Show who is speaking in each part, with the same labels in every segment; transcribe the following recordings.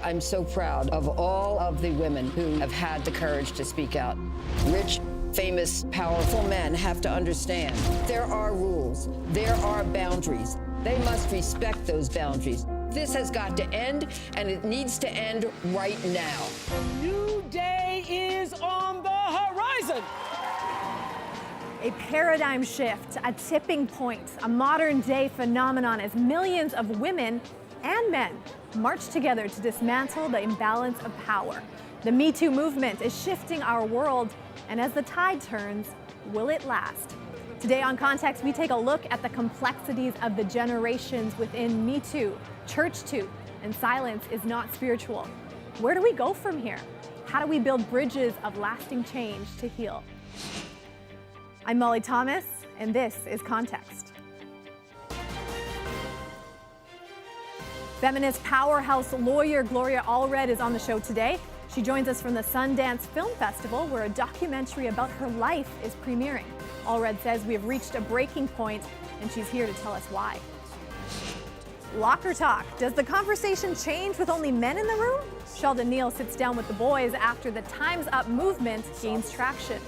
Speaker 1: I'm so proud of all of the women who have had the courage to speak out. Rich, famous, powerful men have to understand there are rules, there are boundaries. They must respect those boundaries. This has got to end, and it needs to end right now.
Speaker 2: A new day is on the horizon.
Speaker 3: A paradigm shift, a tipping point, a modern-day phenomenon as millions of women and men march together to dismantle the imbalance of power. The METOO movement is shifting our world, and as the tide turns, will it last? Today on Context, we take a look at the complexities of the generations within METOO, Church-too, and silence is not spiritual. Where do we go from here? How do we build bridges of lasting change to heal? I'm Molly Thomas, and this is Context. Feminist powerhouse lawyer Gloria Allred is on the show today. She joins us from the Sundance Film Festival, where a documentary about her life is premiering. Allred says we have reached a breaking point, and she's here to tell us why. Locker talk. Does the conversation change with only men in the room? Sheldon Neal sits down with the boys after the Time's Up movement gains traction.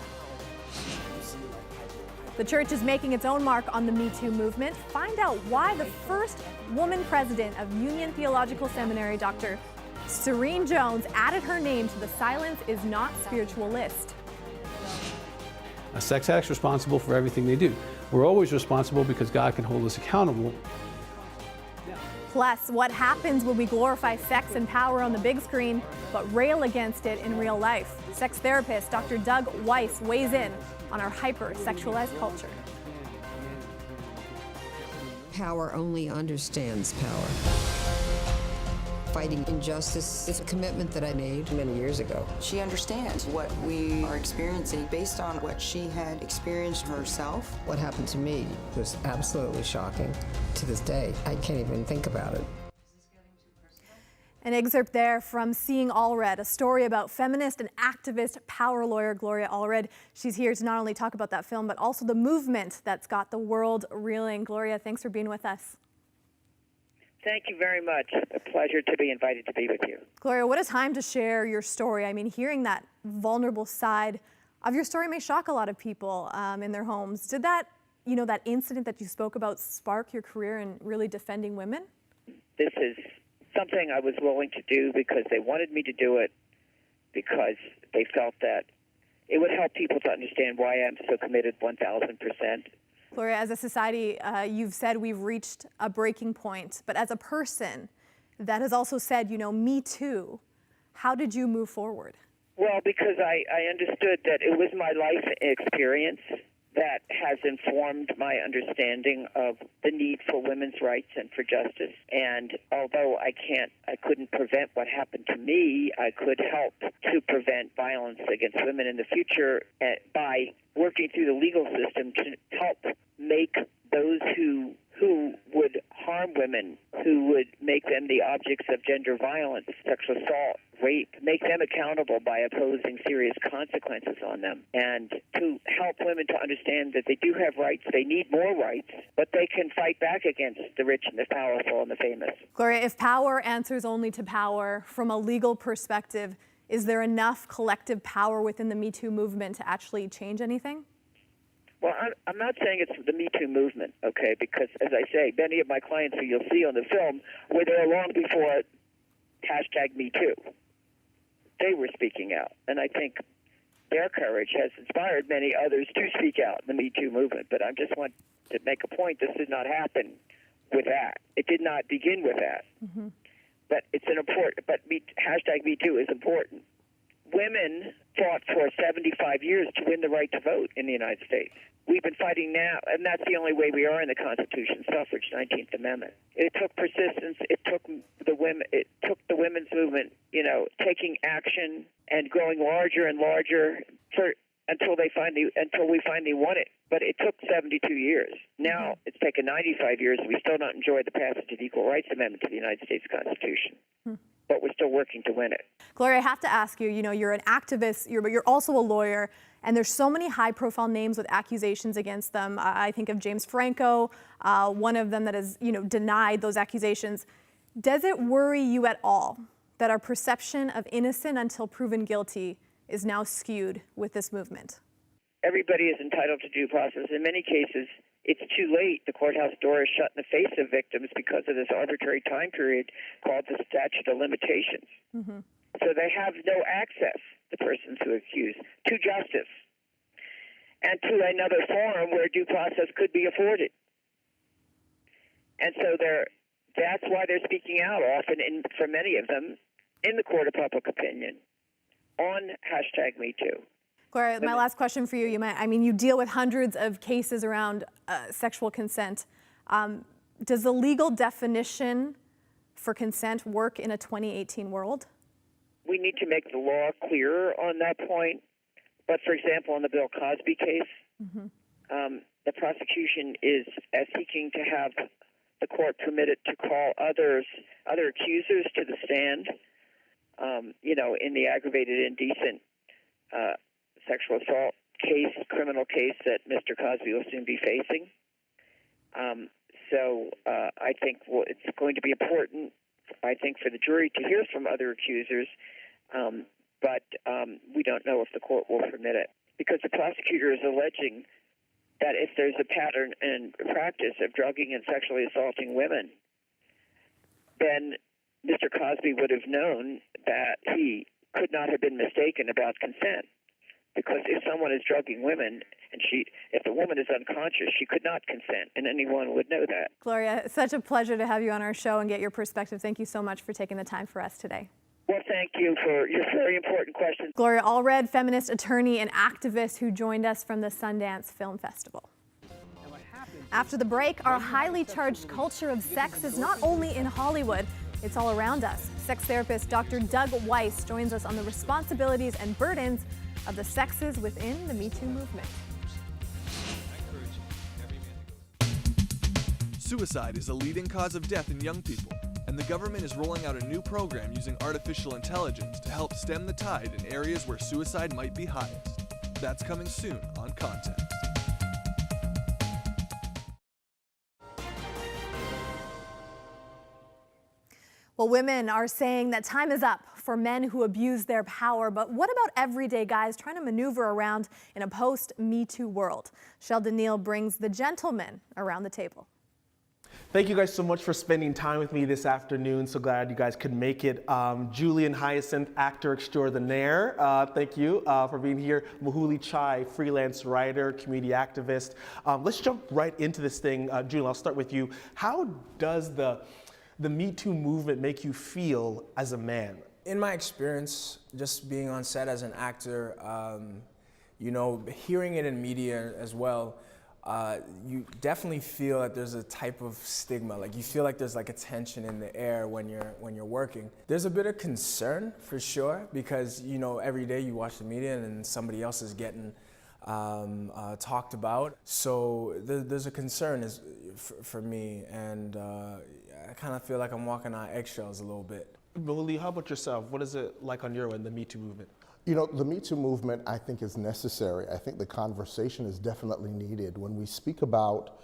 Speaker 3: The church is making its own mark on the METOO movement. Find out why the first woman president of Union Theological Seminary, Dr. Serene Jones, added her name to the Silence is Not Spiritual list.
Speaker 4: A sex addict's responsible for everything they do. We're always responsible because God can hold us accountable.
Speaker 3: Plus, what happens when we glorify sex and power on the big screen, but rail against it in real life? Sex therapist Dr. Doug Weiss weighs in on our hyper-sexualized culture.
Speaker 1: Power only understands power. Fighting injustice is a commitment that I made many years ago.
Speaker 5: She understands what we are experiencing based on what she had experienced herself.
Speaker 1: What happened to me was absolutely shocking. To this day, I can't even think about it.
Speaker 3: An excerpt there from Seeing Allred, a story about feminist and activist power lawyer Gloria Allred. She's here to not only talk about that film, but also the movement that's got the world reeling. Gloria, thanks for being with us.
Speaker 6: Thank you very much. A pleasure to be invited to be with you.
Speaker 3: Gloria, what a time to share your story. I mean, hearing that vulnerable side of your story may shock a lot of people in their homes. Did that, that incident that you spoke about spark your career in really defending women?
Speaker 6: This is something I was willing to do because they wanted me to do it, because they felt that it would help people to understand why I'm so committed 1,000%.
Speaker 3: Gloria, as a society, you've said we've reached a breaking point, but as a person that has also said, me too, how did you move forward?
Speaker 6: Well, because I understood that it was my life experience that has informed my understanding of the need for women's rights and for justice. And although I couldn't prevent what happened to me, I could help to prevent violence against women in the future by working through the legal system to help make those who would harm women, who would make them the objects of gender violence, sexual assault, rape, make them accountable by imposing serious consequences on them, and to help women to understand that they do have rights, they need more rights, but they can fight back against the rich and the powerful and the famous.
Speaker 3: Gloria, if power answers only to power, from a legal perspective, is there enough collective power within the METOO movement to actually change anything?
Speaker 6: Well, I'm not saying it's the METOO movement, okay, because, as I say, many of my clients who you'll see on the film were there long before #METOO. They were speaking out, and I think their courage has inspired many others to speak out in the METOO movement. But I just want to make a point. This did not happen with that. It did not begin with that. Mm-hmm. But it's an important, but #METOO is important. Women fought for 75 years to win the right to vote in the United States. We've been fighting now, and that's the only way we are in the Constitution, suffrage, 19th Amendment. It took persistence. It took the women's movement, taking action and growing larger and larger until we finally won it. But it took 72 years. Now it's taken 95 years, and we still not enjoy the passage of the Equal Rights Amendment to the United States Constitution. But we're still working to win it.
Speaker 3: Gloria, I have to ask you, you're an activist, but you're also a lawyer, and there's so many high-profile names with accusations against them. I think of James Franco, one of them that has, denied those accusations. Does it worry you at all that our perception of innocent until proven guilty is now skewed with this movement?
Speaker 6: Everybody is entitled to due process. In many cases, it's too late. The courthouse door is shut in the face of victims because of this arbitrary time period called the statute of limitations.
Speaker 3: Mm-hmm.
Speaker 6: So they have no access, the persons who accuse, to justice and to another forum where due process could be afforded. And so that's why they're speaking out often, for many of them, in the court of public opinion on #MeToo.
Speaker 3: Gloria, my last question for you. You deal with hundreds of cases around sexual consent. Does the legal definition for consent work in a 2018 world?
Speaker 6: We need to make the law clearer on that point. But, for example, in the Bill Cosby case, the prosecution is seeking to have the court permitted to call other accusers to the stand, in the aggravated indecent sexual assault case, criminal case that Mr. Cosby will soon be facing. So I think it's going to be important, for the jury to hear from other accusers, but we don't know if the court will permit it, because the prosecutor is alleging that if there's a pattern and practice of drugging and sexually assaulting women, then Mr. Cosby would have known that he could not have been mistaken about consent. Because if someone is drugging women and if the woman is unconscious, she could not consent, and anyone would know that.
Speaker 3: Gloria, it's such a pleasure to have you on our show and get your perspective. Thank you so much for taking the time for us today.
Speaker 6: Well, thank you for your very important questions.
Speaker 3: Gloria Allred, feminist attorney and activist who joined us from the Sundance Film Festival. After the break, our highly charged culture of sex is not only in Hollywood, it's all around us. Sex therapist Dr. Doug Weiss joins us on the responsibilities and burdens of the sexes within the METOO movement.
Speaker 7: Suicide is a leading cause of death in young people, and the government is rolling out a new program using artificial intelligence to help stem the tide in areas where suicide might be highest. That's coming soon on Context.
Speaker 3: Well, women are saying that time is up for men who abuse their power, but what about everyday guys trying to maneuver around in a post-MeToo world? Sheldon Neal brings the gentlemen around the table.
Speaker 8: Thank you guys so much for spending time with me this afternoon. So glad you guys could make it. Julien Hyam, actor extraordinaire, thank you for being here. Mahuli Chai, freelance writer, community activist. Let's jump right into this thing. Julien, I'll start with you. How does the MeToo movement make you feel as a man?
Speaker 9: In my experience, just being on set as an actor, hearing it in media as well, you definitely feel that there's a type of stigma. Like you feel like there's like a tension in the air when you're working. There's a bit of concern for sure, because every day you watch the media and somebody else is getting talked about. So there's a concern for me, and I kind of feel like I'm walking on eggshells a little bit.
Speaker 8: Mahuli, how about yourself? What is it like on your end, the MeToo movement?
Speaker 10: The MeToo movement, I think, is necessary. I think the conversation is definitely needed. When we speak about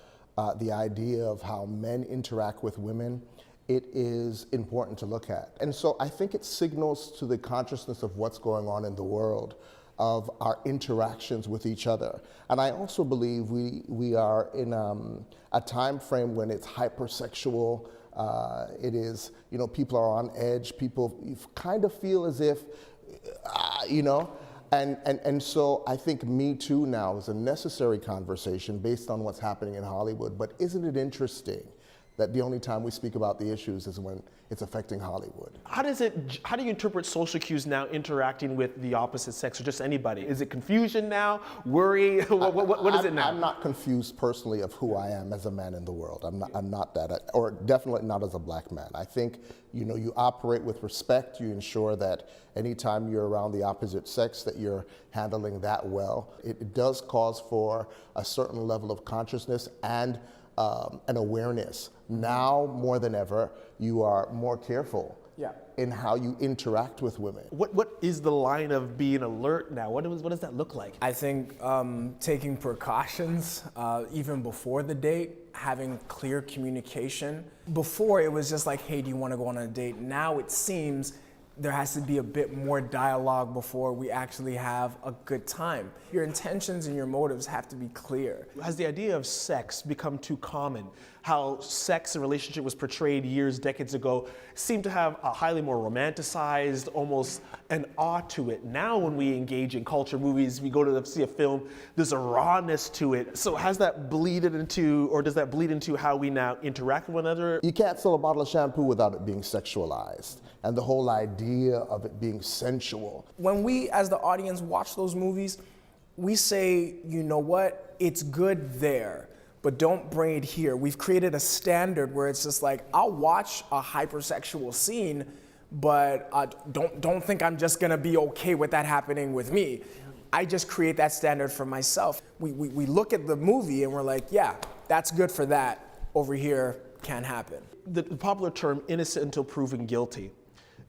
Speaker 10: the idea of how men interact with women, it is important to look at. And so I think it signals to the consciousness of what's going on in the world, of our interactions with each other. And I also believe we are in a time frame when it's hypersexual. It is, people are on edge. People kind of feel as if, and so I think Me Too now is a necessary conversation based on what's happening in Hollywood. But isn't it interesting that the only time we speak about the issues is when it's affecting Hollywood?
Speaker 8: How do you interpret social cues now interacting with the opposite sex or just anybody? Is it confusion now? Worry? What is it now?
Speaker 10: I'm not confused personally of who I am as a man in the world. I'm not that, or definitely not as a black man. I think, you operate with respect. You ensure that anytime you're around the opposite sex that you're handling that well. It does cause for a certain level of consciousness and an awareness. Now more than ever, you are more careful in how you interact with women.
Speaker 8: What is the line of being alert now? What does that look like?
Speaker 9: I think taking precautions even before the date, having clear communication. Before it was just like, hey, do you want to go on a date? Now it seems there has to be a bit more dialogue before we actually have a good time. Your intentions and your motives have to be clear.
Speaker 8: Has the idea of sex become too common? How sex and relationship was portrayed years, decades ago, seemed to have a highly more romanticized, almost an awe to it. Now when we engage in culture, movies, we go to see a film, there's a rawness to it. So has that bleeded into, or does that bleed into how we now interact with one another?
Speaker 10: You can't sell a bottle of shampoo without it being sexualized, and the whole idea of it being sensual.
Speaker 9: When we, as the audience, watch those movies, we say, you know what, it's good there, but don't bring it here. We've created a standard where it's just like, I'll watch a hypersexual scene, but don't think I'm just gonna be okay with that happening with me. I just create that standard for myself. We look at the movie and we're like, yeah, that's good for that. Over here, can't happen.
Speaker 8: The popular term, innocent until proven guilty.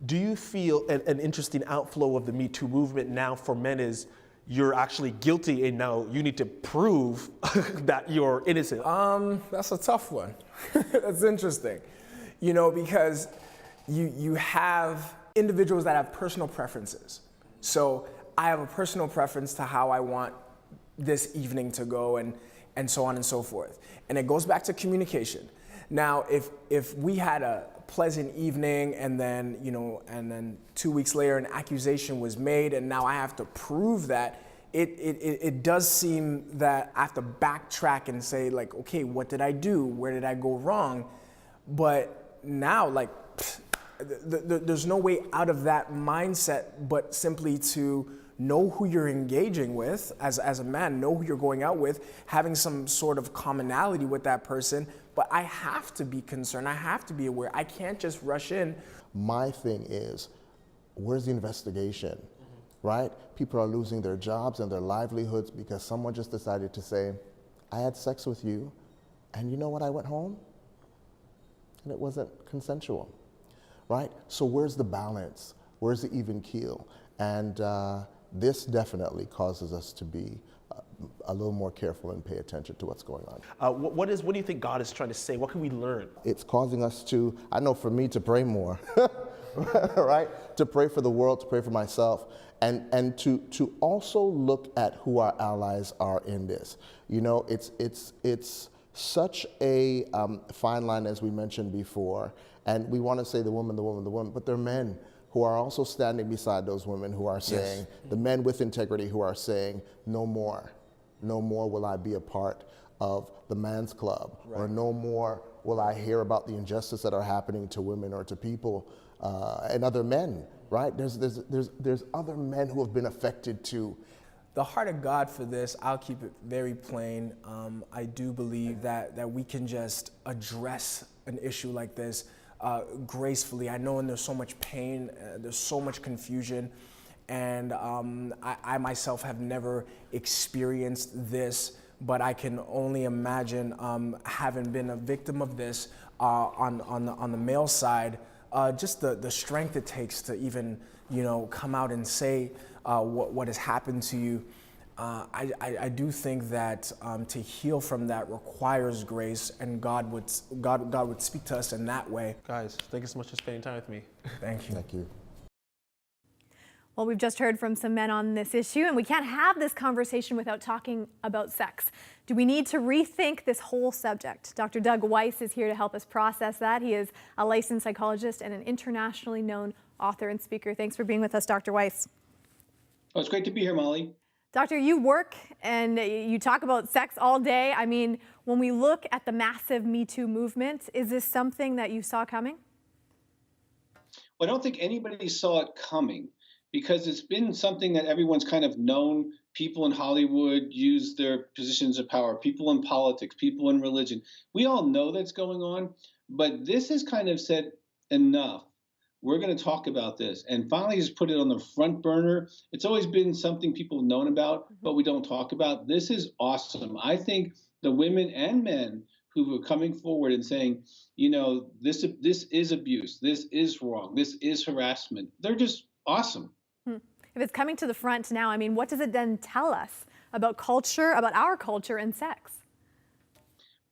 Speaker 8: Do you feel an interesting outflow of the Me Too movement now for men is you're actually guilty and now you need to prove that you're innocent?
Speaker 9: That's a tough one. That's interesting. You know, because you have individuals that have personal preferences. So I have a personal preference to how I want this evening to go and so on and so forth. And it goes back to communication. Now, if we had a pleasant evening and then, you know, and then 2 weeks later an accusation was made and now I have to prove that, it does seem that I have to backtrack and say like, okay, what did I do? Where did I go wrong? But now, like, there's no way out of that mindset but simply to know who you're engaging with as a man, know who you're going out with, having some sort of commonality with that person. But I have to be concerned, I have to be aware. I can't just rush in.
Speaker 10: My thing is, where's the investigation, right? People are losing their jobs and their livelihoods because someone just decided to say, I had sex with you, and you know what, I went home, and it wasn't consensual, right? So where's the balance? Where's the even keel? And this definitely causes us to be a little more careful and pay attention to what's going on.
Speaker 8: What do you think God is trying to say? What can we learn?
Speaker 10: It's causing us to, I know for me, to pray more, right? To pray for the world, to pray for myself, and to also look at who our allies are in this. You know, it's such a fine line, as we mentioned before, and we want to say the woman, but there are men who are also standing beside those women who are saying, yes, the men with integrity who are saying, no more will I be a part of the man's club, right, or no more will I hear about the injustice that are happening to women or to people and other men, right? There's other men who have been affected too.
Speaker 9: The heart of God for this, I'll keep it very plain. I do believe that we can just address an issue like this gracefully. I know, and there's so much pain, there's so much confusion, and I myself have never experienced this, but I can only imagine having been a victim of this on the male side, just the strength it takes to even, you know, come out and say what has happened to you. I do think that to heal from that requires grace, and God would speak to us in that way.
Speaker 8: Guys, thank you so much for spending time with me.
Speaker 9: Thank you.
Speaker 10: Thank you.
Speaker 3: Well, we've just heard from some men on this issue, and we can't have this conversation without talking about sex. Do we need to rethink this whole subject? Dr. Doug Weiss is here to help us process that. He is a licensed psychologist and an internationally known author and speaker. Thanks for being with us, Dr. Weiss.
Speaker 11: Oh, it's great to be here, Molly.
Speaker 3: Doctor, you work and you talk about sex all day. I mean, when we look at the massive Me Too movement, is this something that you saw coming?
Speaker 11: Well, I don't think anybody saw it coming because it's been something that everyone's kind of known. People in Hollywood use their positions of power, people in politics, people in religion. We all know that's going on, but this has kind of said enough. We're going to talk about this, and finally just put it on the front burner. It's always been something people have known about, but we don't talk about. This is awesome. I think the women and men who are coming forward and saying, you know, this is abuse, this is wrong, this is harassment, they're just awesome.
Speaker 3: If it's coming to the front now, I mean, what does it then tell us about culture, about our culture and sex?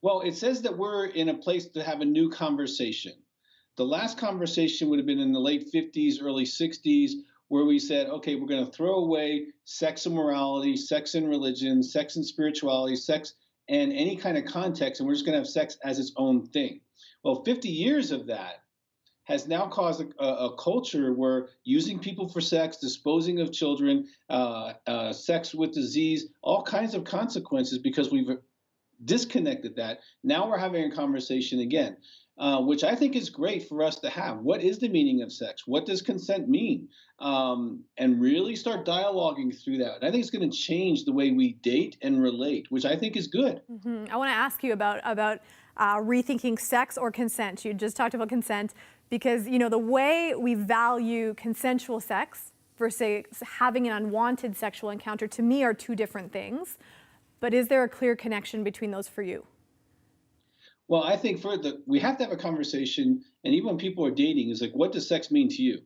Speaker 11: Well, it says that we're in a place to have a new conversation. The last conversation would have been in the late 50s, early 60s, where we said, okay, we're going to throw away sex and morality, sex and religion, sex and spirituality, sex and any kind of context, and we're just going to have sex as its own thing. Well, 50 years of that has now caused a culture where using people for sex, disposing of children, sex with disease, all kinds of consequences because we've disconnected that. Now we're having a conversation again, which I think is great for us to have. What is the meaning of sex? What does consent mean? And really start dialoguing through that. And I think it's going to change the way we date and relate, which I think is good.
Speaker 3: I want to ask you about rethinking sex or consent. You just talked about consent because, you know, the way we value consensual sex versus having an unwanted sexual encounter, to me, are two different things. But is there a clear connection between those for you?
Speaker 11: Well, I think we have to have a conversation, and even when people are dating, is like, what does sex mean to you?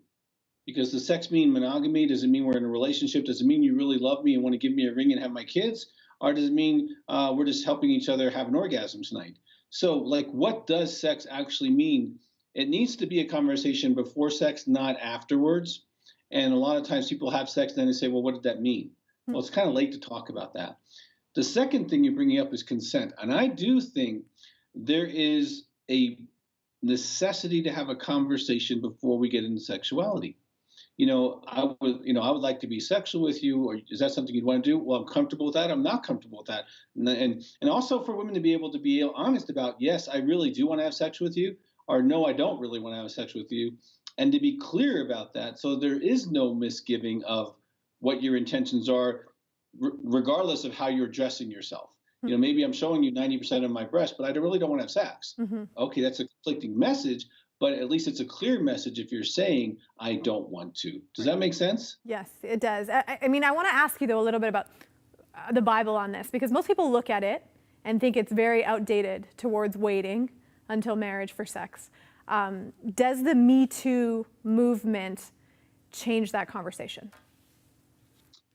Speaker 11: Because does sex mean monogamy? Does it mean we're in a relationship? Does it mean you really love me and want to give me a ring and have my kids? Or does it mean we're just helping each other have an orgasm tonight? So, like, what does sex actually mean? It needs to be a conversation before sex, not afterwards. And a lot of times people have sex, then they say, well, what did that mean? Well, it's kind of late to talk about that. The second thing you're bringing up is consent. And I do think there is a necessity to have a conversation before we get into sexuality. I would like to be sexual with you, or is that something you'd want to do? Well, I'm comfortable with that. I'm not comfortable with that. And also for women to be able to be honest about, yes, I really do want to have sex with you, or no, I don't really want to have sex with you. And to be clear about that, so there is no misgiving of what your intentions are, regardless of how you're dressing yourself. Maybe I'm showing you 90% of my breast, but I really don't want to have sex. Okay, that's a conflicting message, but at least it's a clear message if you're saying, I don't want to. Does that make sense?
Speaker 3: Yes, it does. I mean, I want to ask you, though, a little bit about the Bible on this, because most people look at it and think it's very outdated towards waiting until marriage for sex. Does the METOO movement change that conversation?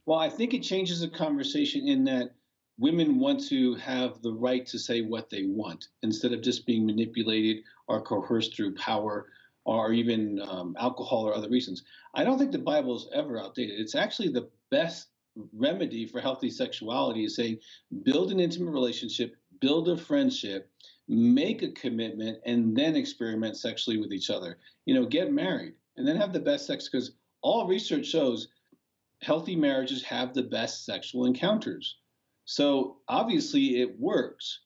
Speaker 11: Well, I think it changes the conversation in that women want to have the right to say what they want instead of just being manipulated or coerced through power or even alcohol or other reasons. I don't think the Bible is ever outdated. It's actually the best remedy for healthy sexuality is saying, build an intimate relationship, build a friendship, make a commitment, and then experiment sexually with each other. Get married and then have the best sex, because all research shows healthy marriages have the best sexual encounters. So obviously it works,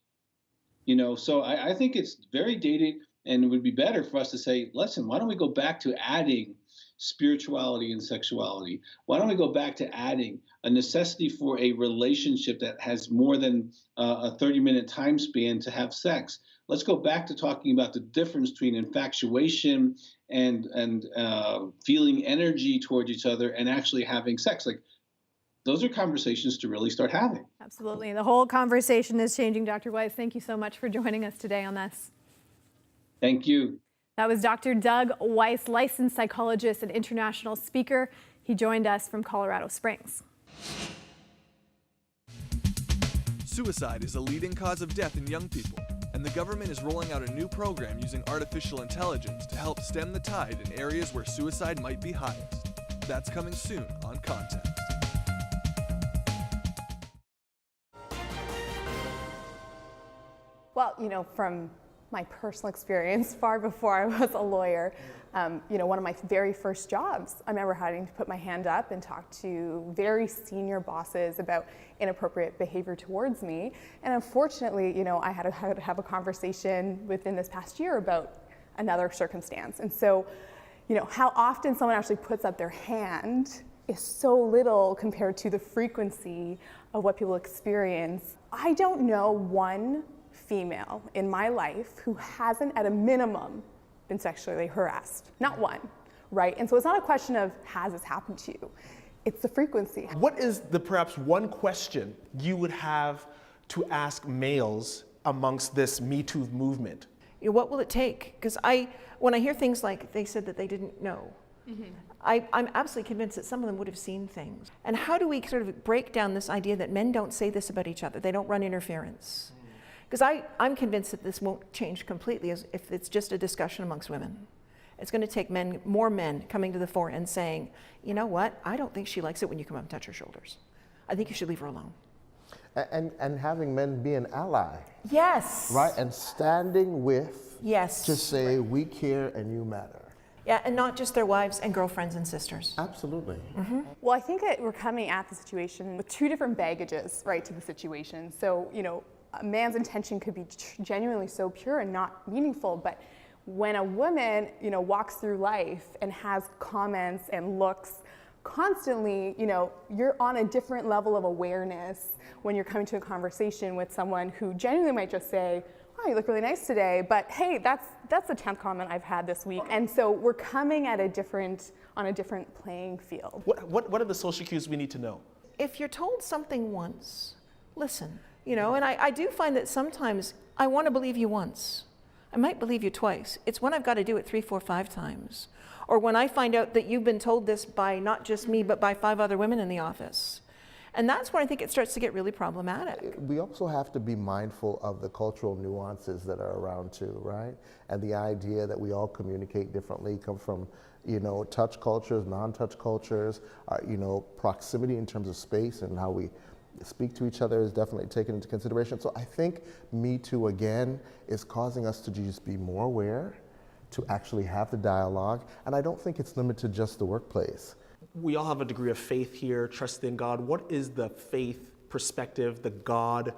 Speaker 11: so I think it's very dated, and it would be better for us to say, listen, why don't we go back to adding spirituality and sexuality? Why don't we go back to adding a necessity for a relationship that has more than a 30-minute time span to have sex? Let's go back to talking about the difference between infatuation and feeling energy towards each other and actually having sex. Like, those are conversations to really start having.
Speaker 3: Absolutely. The whole conversation is changing. Dr. Weiss, thank you so much for joining us today on this.
Speaker 11: Thank you.
Speaker 3: That was Dr. Doug Weiss, licensed psychologist and international speaker. He joined us from Colorado Springs.
Speaker 7: Suicide is a leading cause of death in young people, and the government is rolling out a new program using artificial intelligence to help stem the tide in areas where suicide might be highest. That's coming soon on Context.
Speaker 12: Well, from my personal experience, far before I was a lawyer, one of my very first jobs, I remember having to put my hand up and talk to very senior bosses about inappropriate behavior towards me. And unfortunately, I had to have a conversation within this past year about another circumstance. And so, how often someone actually puts up their hand is so little compared to the frequency of what people experience. I don't know one female in my life who hasn't, at a minimum, been sexually harassed. Not one, right? And so it's not a question of, has this happened to you? It's the frequency.
Speaker 8: What is the perhaps one question you would have to ask males amongst this METOO movement?
Speaker 13: What will it take? Because when I hear things like they said that they didn't know, I'm absolutely convinced that some of them would have seen things. And how do we sort of break down this idea that men don't say this about each other? They don't run interference. Because I'm convinced that this won't change completely if it's just a discussion amongst women. It's going to take more men coming to the fore and saying, you know what, I don't think she likes it when you come up and touch her shoulders. I think you should leave her alone.
Speaker 10: And having men be an ally.
Speaker 13: Yes.
Speaker 10: Right, and standing with,
Speaker 13: yes,
Speaker 10: to say, we care and you matter.
Speaker 13: Yeah, and not just their wives and girlfriends and sisters.
Speaker 10: Absolutely.
Speaker 13: Mm-hmm.
Speaker 12: Well, I think that we're coming at the situation with two different baggages, right, to the situation. So, you know, a man's intention could be genuinely so pure and not meaningful, but when a woman, you know, walks through life and has comments and looks constantly, you know, you're on a different level of awareness when you're coming to a conversation with someone who genuinely might just say, oh, you look really nice today, but hey, that's the 10th comment I've had this week. And so we're coming at on a different playing field.
Speaker 8: What are the social cues we need to know?
Speaker 13: If you're told something once, listen. You know, and I do find that sometimes I want to believe you once. I might believe you twice. It's when I've got to do it 3, 4, 5 times. Or when I find out that you've been told this by not just me, but by 5 other women in the office. And that's where I think it starts to get really problematic.
Speaker 10: We also have to be mindful of the cultural nuances that are around too, right? And the idea that we all communicate differently, come from, you know, touch cultures, non-touch cultures, you know, proximity in terms of space and how we speak to each other is definitely taken into consideration. So I think Me Too, again, is causing us to just be more aware, to actually have the dialogue. And I don't think it's limited to just the workplace.
Speaker 8: We all have a degree of faith here, trust in God. What is the faith perspective, the God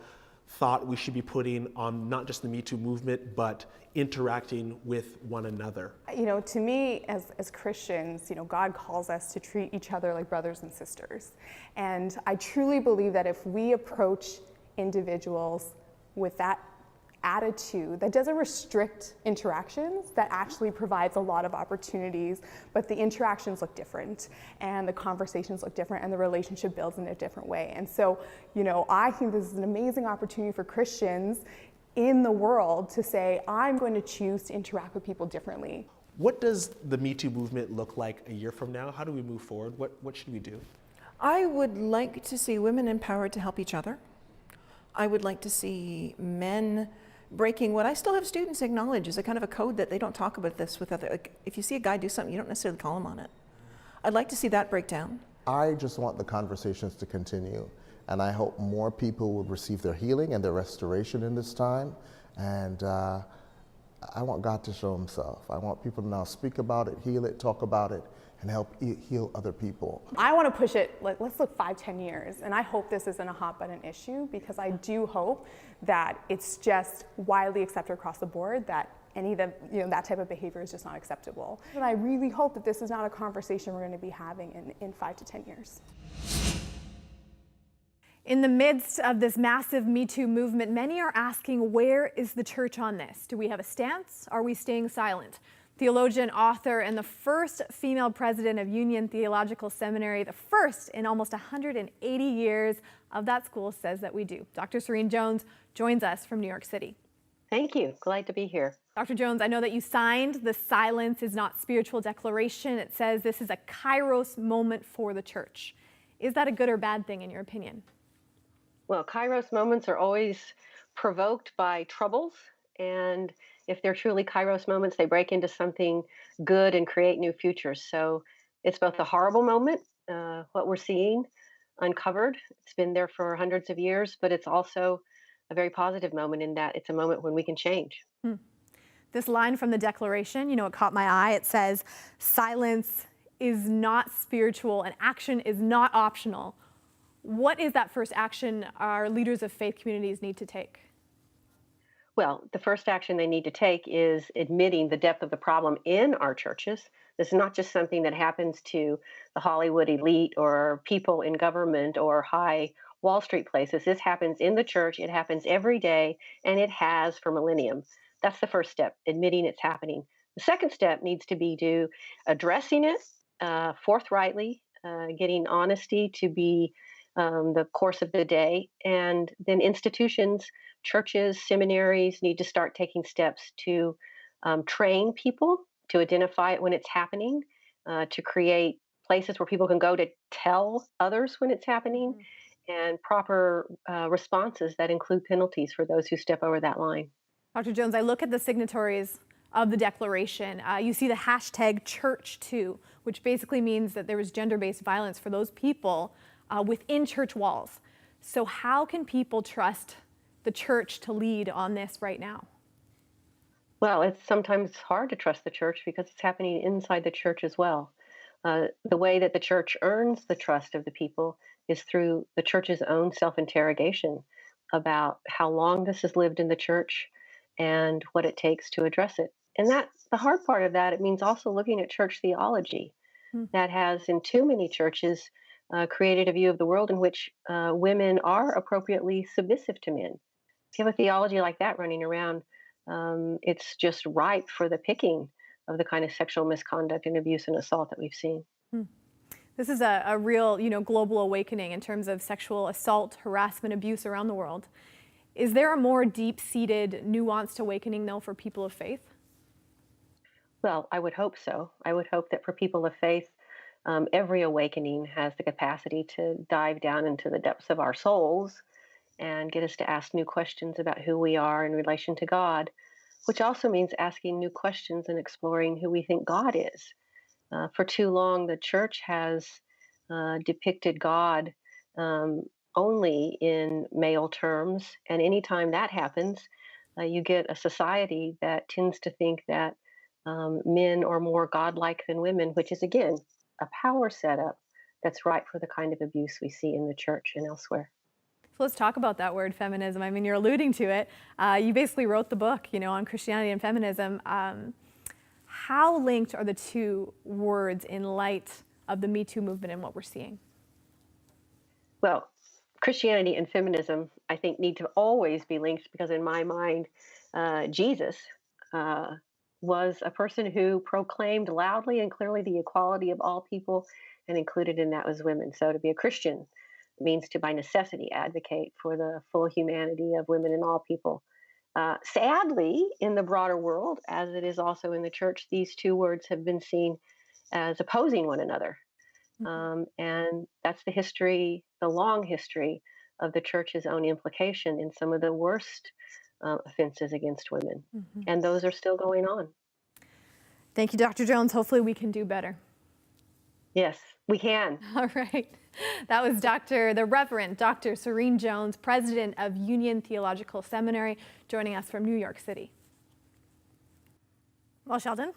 Speaker 8: thought we should be putting on not just the Me Too movement, but interacting with one another?
Speaker 12: You know, to me, as Christians, you know, God calls us to treat each other like brothers and sisters. And I truly believe that if we approach individuals with that attitude that doesn't restrict interactions, that actually provides a lot of opportunities, but the interactions look different and the conversations look different and the relationship builds in a different way. And so, you know, I think this is an amazing opportunity for Christians in the world to say, I'm going to choose to interact with people differently.
Speaker 8: What does the Me Too movement look like a year from now? How do we move forward? What should we do?
Speaker 13: I would like to see women empowered to help each other. I would like to see men breaking what I still have students acknowledge is a kind of a code that they don't talk about this with other, like, if you see a guy do something, you don't necessarily call him on it. I'd like to see that break down.
Speaker 10: I just want the conversations to continue, and I hope more people would receive their healing and their restoration in this time. And I want God to show himself. I want people to now speak about it, heal it, talk about it, and help heal other people.
Speaker 12: I want to push it, like, let's look 5-10 years, and I hope this isn't a hot button issue, because I do hope that it's just widely accepted across the board that any of the, you know, that type of behavior is just not acceptable. And I really hope that this is not a conversation we're going to be having in 5 to 10 years.
Speaker 3: In the midst of this massive Me Too movement, many are asking, where is the church on this? Do we have a stance? Are we staying silent? Theologian, author, and the first female president of Union Theological Seminary, the first in almost 180 years of that school, says that we do. Dr. Serene Jones joins us from New York City.
Speaker 14: Thank you. Glad to be here.
Speaker 3: Dr. Jones, I know that you signed the Silence is Not Spiritual Declaration. It says this is a Kairos moment for the church. Is that a good or bad thing in your opinion?
Speaker 14: Well, Kairos moments are always provoked by troubles, and if they're truly Kairos moments, they break into something good and create new futures. So it's both a horrible moment, what we're seeing uncovered. It's been there for hundreds of years, but it's also a very positive moment in that it's a moment when we can change.
Speaker 3: This line from the Declaration, you know, it caught my eye. It says, silence is not spiritual and action is not optional. What is that first action our leaders of faith communities need to take?
Speaker 14: Well, the first action they need to take is admitting the depth of the problem in our churches. This is not just something that happens to the Hollywood elite or people in government or high Wall Street places. This happens in the church. It happens every day, and it has for millennium. That's the first step, admitting it's happening. The second step needs to be to addressing it forthrightly, getting honesty to be the course of the day, and then institutions, churches, seminaries need to start taking steps to train people to identify it when it's happening, to create places where people can go to tell others when it's happening, and proper responses that include penalties for those who step over that line.
Speaker 3: Dr. Jones, I look at the signatories of the Declaration. You see the hashtag #ChurchToo, which basically means that there was gender-based violence for those people within church walls. So how can people trust the church to lead on this right now?
Speaker 14: Well, it's sometimes hard to trust the church because it's happening inside the church as well. The way that the church earns the trust of the people is through the church's own self-interrogation about how long this has lived in the church and what it takes to address it. And that's the hard part of that. It means also looking at church theology that has, in too many churches, created a view of the world in which women are appropriately submissive to men. If you have a theology like that running around, it's just ripe for the picking of the kind of sexual misconduct and abuse and assault that we've seen.
Speaker 3: This is a real, global awakening in terms of sexual assault, harassment, abuse around the world. Is there a more deep-seated, nuanced awakening, though, for people of faith?
Speaker 14: Well, I would hope so. I would hope that for people of faith, every awakening has the capacity to dive down into the depths of our souls and get us to ask new questions about who we are in relation to God, which also means asking new questions and exploring who we think God is. For too long, the church has depicted God only in male terms, and anytime that happens, you get a society that tends to think that men are more godlike than women, which is, again, a power setup that's ripe for the kind of abuse we see in the church and elsewhere.
Speaker 3: So let's talk about that word, feminism. I mean, you're alluding to it. You basically wrote the book, on Christianity and feminism. How linked are the two words in light of the Me Too movement and what we're seeing?
Speaker 14: Well, Christianity and feminism, I think, need to always be linked because in my mind, Jesus was a person who proclaimed loudly and clearly the equality of all people, and included in that was women. So to be a Christian means to, by necessity, advocate for the full humanity of women and all people. Sadly, in the broader world, as it is also in the church, these two words have been seen as opposing one another. And that's the history, the long history of the church's own implication in some of the worst offenses against women. And those are still going on.
Speaker 3: Thank you, Dr. Jones. Hopefully we can do better.
Speaker 14: Yes, we can.
Speaker 3: All right. That was the Reverend Dr. Serene Jones, president of Union Theological Seminary, joining us from New York City. Well, Sheldon,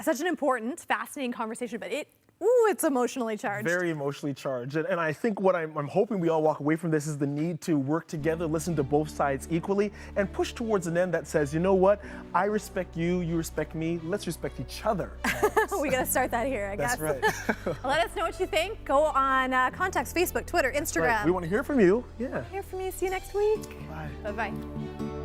Speaker 3: such an important, fascinating conversation, but it's emotionally charged.
Speaker 8: Very emotionally charged. And I think what I'm hoping we all walk away from this is the need to work together, listen to both sides equally, and push towards an end that says, you know what, I respect you, you respect me, let's respect each other.
Speaker 3: We got to start that here, I guess.
Speaker 8: That's right.
Speaker 3: Let us know what you think. Go on contacts, Facebook, Twitter, Instagram.
Speaker 8: Right. We want to hear from you.
Speaker 3: Hear from you. See you next week.
Speaker 8: Bye.
Speaker 3: Bye-bye.